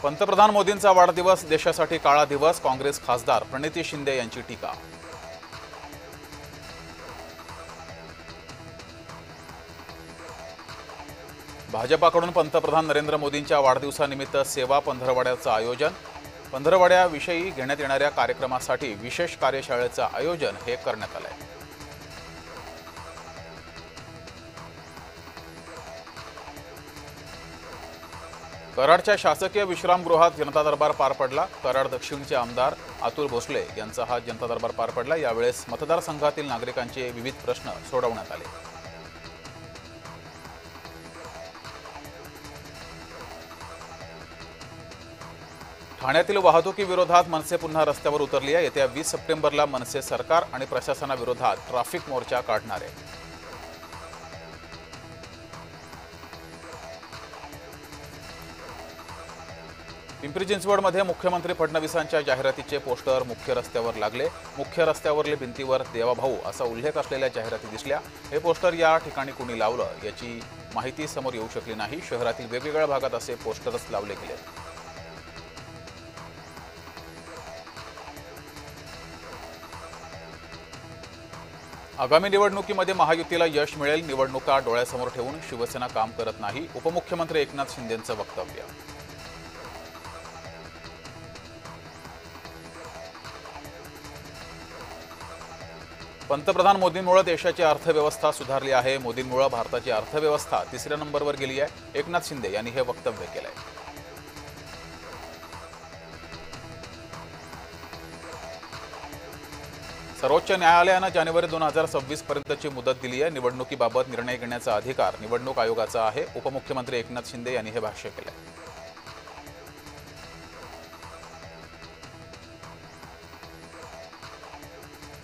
पंतप्रधान मोदींचा वाढदिवस देशासाठी काळा दिवस, काँग्रेस खासदार प्रणिती शिंदे यांची टीका। भाजपाकडून पंतप्रधान नरेंद्र मोदींच्या वाढदिवसानिमित्त सेवा पंधरवड्याचं आयोजन। पंधरवड्याविषयी घेण्यात येणाऱ्या कार्यक्रमासाठी विशेष कार्यशाळेचं आयोजन हे करण्यात आलंय। कराडच्या शासकीय विश्रामगृहात जनता दरबार पार पडला। कराड दक्षिणचे आमदार अतुल भोसले यांचा हा जनता दरबार पार पडला। यावेळेस मतदारसंघातील नागरिकांचे विविध प्रश्न सोडवण्यात आले। ठाण्यातील वाहतुकीविरोधात मनसे पुन्हा रस्त्यावर उतरली आहे। येत्या 20 सप्टेंबरला मनसे सरकार आणि प्रशासनाविरोधात ट्रॅफिक मोर्चा काढणार आहे। पिंपरी चिंचवडमध्ये मुख्यमंत्री फडणवीसांच्या जाहिरातीचे पोस्टर मुख्य रस्त्यावर लागले। मुख्य रस्त्यावरील भिंतीवर देवाभाऊ असा उल्लेख असलेल्या जाहिराती दिसल्या। हे पोस्टर या ठिकाणी कोणी लावलं याची माहिती समोर येऊ शकली नाही। शहरातील वेगवेगळ्या भागात असे पोस्टर्स लावले गेले। आगामी निवडणुकीमध्ये महायुतीला यश मिळेल। निवडणुका डोळ्यासमोर ठेवून शिवसेना काम करत नाही। उपमुख्यमंत्री एकनाथ शिंदेंचं वक्तव्य। पंतप्रधान मोदींमुळे देशाची अर्थव्यवस्था सुधारली आहे। मोदींमुळे भारताची अर्थव्यवस्था तिसऱ्या नंबरवर गेली आहे। एकनाथ शिंदे यांनी हे वक्तव्य केलंय। सर्वोच्च न्यायालयानं जानेवारी 2026 पर्यंतची मुदत दिली आहे। निवडणुकीबाबत निर्णय घेण्याचा अधिकार निवडणूक आयोगाचा आहे। उपमुख्यमंत्री एकनाथ शिंदे यांनी हे भाष्य केलंय।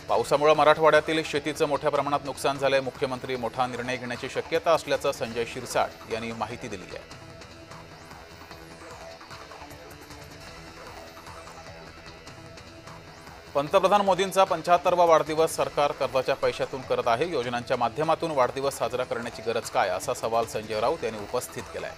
पावसामुळे मराठवाड्यातील शेतीचं मोठ्या प्रमाणात नुकसान झालंय। मुख्यमंत्री मोठा निर्णय घेण्याची शक्यता असल्याचं संजय शिरसाट यांनी माहिती दिली आहे। पंतप्रधान मोदींचा 75वा वाढदिवस सरकार कर्जाच्या पैशातून करत आहे। योजनांच्या माध्यमातून वाढदिवस साजरा करण्याची गरज काय असा सवाल संजय राऊत यांनी उपस्थित केलाय।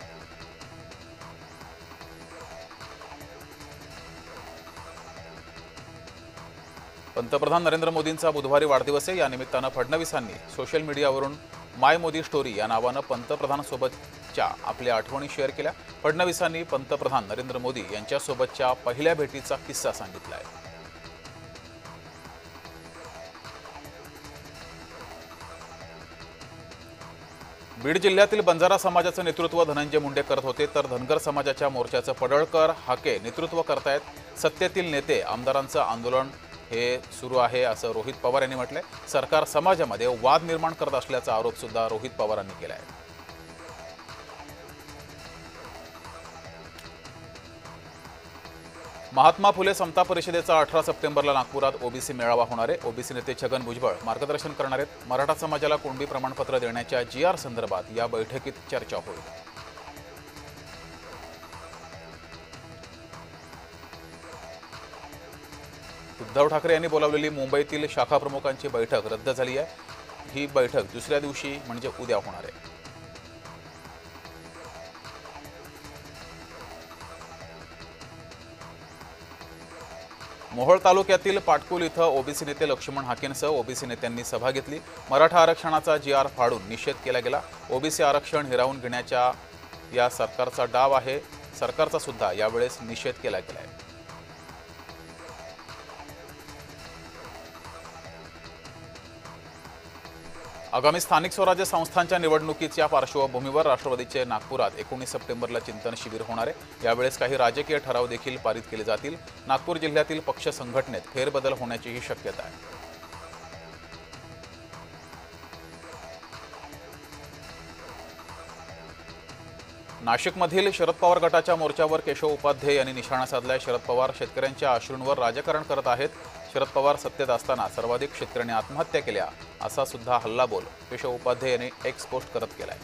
पंतप्रधान नरेंद्र मोदींचा बुधवारी वाढदिवस आहे। या निमित्तानं फडणवीसांनी सोशल मीडियावरून माय मोदी स्टोरी या नावानं पंतप्रधानांसोबतच्या आपल्या आठवणी शेअर केल्या। फडणवीसांनी पंतप्रधान नरेंद्र मोदी यांच्यासोबतच्या पहिल्या भेटीचा किस्सा सांगितलाय। बीड जिल्ह्यातील बंजारा समाजाचं नेतृत्व धनंजय मुंडे करत होते, तर धनगर समाजाच्या मोर्चाचं पडळकर हाके नेतृत्व करतायत। सत्तेतील नेते आमदारांचं आंदोलन हे सुरू आहे असं रोहित पवार यांनी म्हटलंय। सरकार समाजामध्ये वाद निर्माण करत असल्याचा आरोप सुद्धा रोहित पवारांनी केलाय। महात्मा फुले समता परिषदेचा 18 सप्टेंबरला नागपुरात ओबीसी मेळावा होणार आहे। ओबीसी नेते छगन भुजबळ मार्गदर्शन करणार आहेत। मराठा समाजाला कुणबी प्रमाणपत्र देण्याच्या GR संदर्भात या बैठकीत चर्चा होईल। उद्धव ठाकरे यांनी बोलावलेली मुंबईतील शाखा प्रमुखांची बैठक रद्द झाली आहे। ही बैठक दुसऱ्या दिवशी म्हणजे उद्या होणार आहे। मोहोळ तालुक्यातील पाटकुल इथं ओबीसी नेते लक्ष्मण हाकेंसह ओबीसी नेत्यांनी सभा घेतली। मराठा आरक्षणाचा GR फाडून निषेध केला गेला। ओबीसी आरक्षण हिरावून घेण्याचा या सरकारचा डाव आहे। सरकारचा सुद्धा यावेळेस निषेध केला गेलाय। आगामी स्थानिक स्वराज्य संस्थांच्या निवडणुकीच्या पार्श्वभूमीवर राष्ट्रवादीचे नागपुरात 19 सप्टेंबरला चिंतन शिबिर होणार आहे। यावेळेस काही राजकीय ठराव देखील पारित केले जातील। नागपूर जिल्ह्यातील पक्ष संघटनेत फेरबदल होण्याचीही शक्यता आहे। नाशिकमधील शरद पवार गटाच्या मोर्चावर केशव उपाध्ये यांनी निशाणा साधलाय। शरद पवार शेतकऱ्यांच्या अश्रूंवर राजकारण करत आहेत। शरद पवार सत्तेत असताना सर्वाधिक शेतकऱ्यांनी आत्महत्या केल्या असा सुद्धा हल्लाबोल केशव उपाध्ये यांनी एक्स पोस्ट करत केलाय।